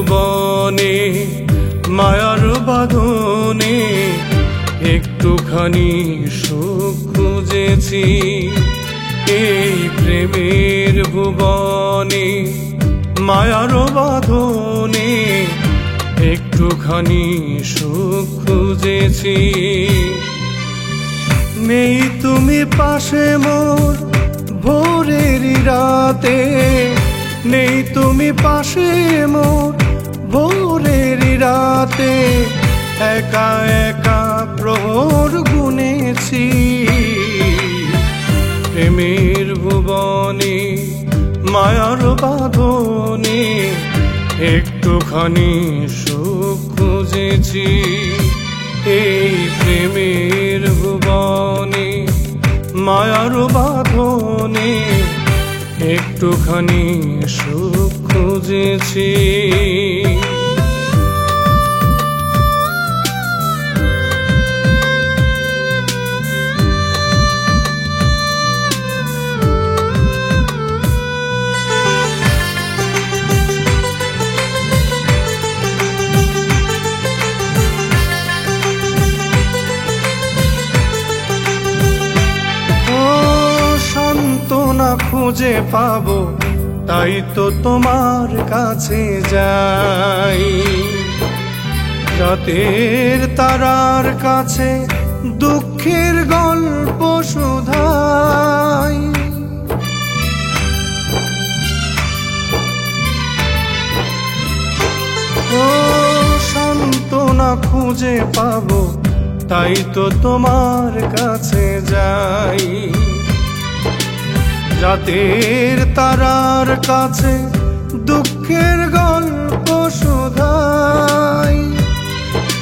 ভুবনে মায়ার বাঁধনে একটুখানি সুখ খুঁজেছি। এই প্রেমের ভুবনে মায়ার বাঁধনে একটুখানি সুখ খুঁজেছি। নেই তুমি পাশে মোর ভোরের রাতে, নেই তুমি পাশে মোর ভোরের রাতে, একা একা প্রহর গুনেছি। প্রেমের ভুবনে মায়ার বাঁধনে একটুখানি সুখ খুঁজেছি। এই প্রেমের ভুবনে মায়ার বাঁধনে একটুখানি সুখ খুঁজেছি। খুঁজে পাবো তাই তো তোমার কাছে যাই, রাতের তারার কাছে দুঃখের গল্প শোধাই। ও সান্ত্বনা খুঁজে পাবো তাই তো তোমার কাছে যাই, রাতের তারার কাছে দুঃখের গল্প শোধাই।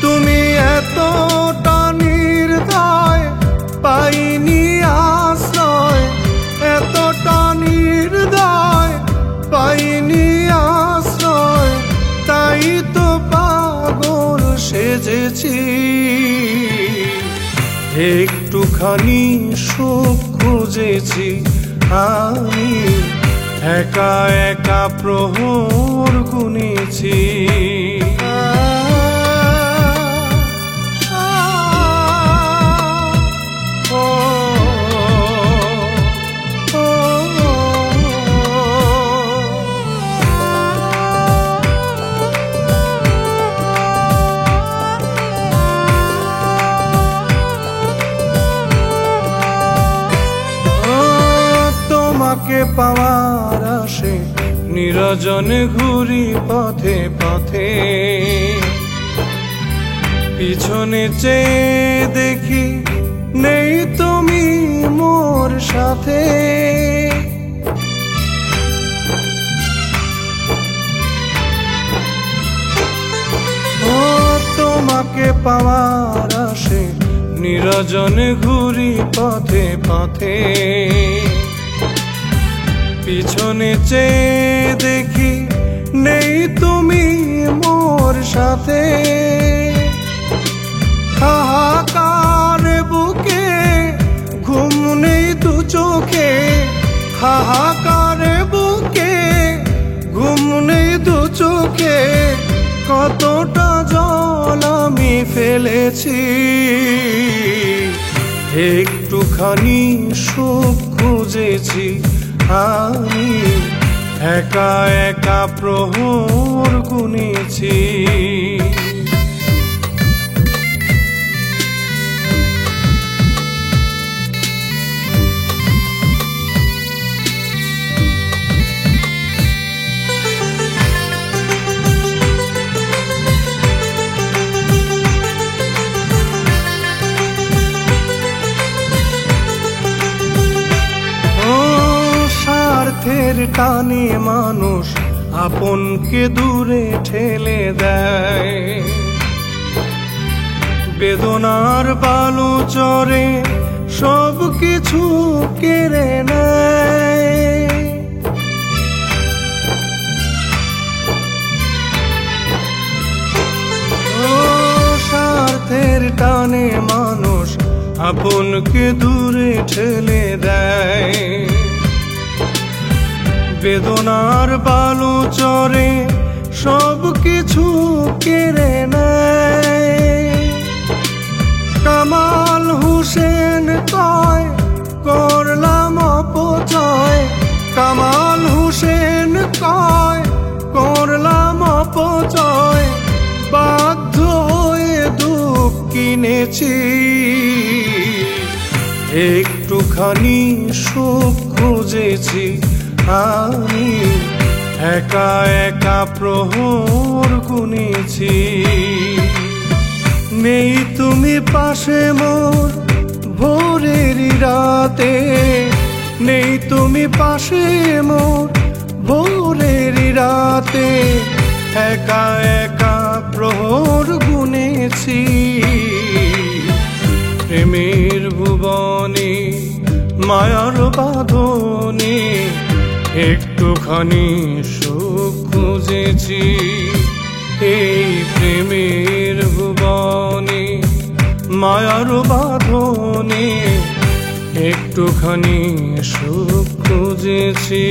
তুমি এতটা নির্দয় পাইনি আশ্রয়, এতটা নির্দয় পাইনি আশ্রয়, তাই তো পাগল সেজেছি। একটুখানি সুখ খুঁজেছি আমি, একা একা প্রহর গুনেছি। তোমাকে পাওয়ার আশে নিরজনে ঘুরি পথে পথে, পিছনে চেয়ে দেখি নেই তুমি মোর সাথে। ও তোমাকে পাওয়ার আশে নিরজনে ঘুরি পথে পথে, পিছনে চেয়ে দেখি নেই তুমি মোর সাথে। হাহাকার বুকে ঘুম নেই দু চোখে, হাহাকার বুকে ঘুম নেই দু চোখে, কতটা জল আমি ফেলেছি। একটুখানি সুখ খুঁজেছি আমি, একা একা প্রহর গুনেছি। স্বার্থের টানে মানুষ আপনকে দূরে ঠেলে দেয়, বেদনার বালু চরে সব কিছু কেড়ে নেয়। ও স্বার্থের টানে মানুষ আপনকে দূরে ঠেলে দেয়, বেদনার বালু চরে সব কিছু কেড়ে নেয়। কামাল হোসেন কয় করলাম অপচয়, কামাল হোসেন কয় করলাম অপচয়, বাধ্য হয়ে দুঃখ কিনেছি। একটুখানি সুখ খুঁজেছি আমি, একা একা প্রহর গুনেছি। নেই তুমি পাশে মোর ভোরের রাতে, নেই তুমি পাশে মোর ভোরের রাতে, একা একা প্রহর গুনেছি। প্রেমের ভুবনে মায়ার বাঁধনে একটুখানি সুখ খুঁজেছি। এই প্রেমের ভুবনে মায়ার বাঁধনে একটুখানি সুখ খুঁজেছি।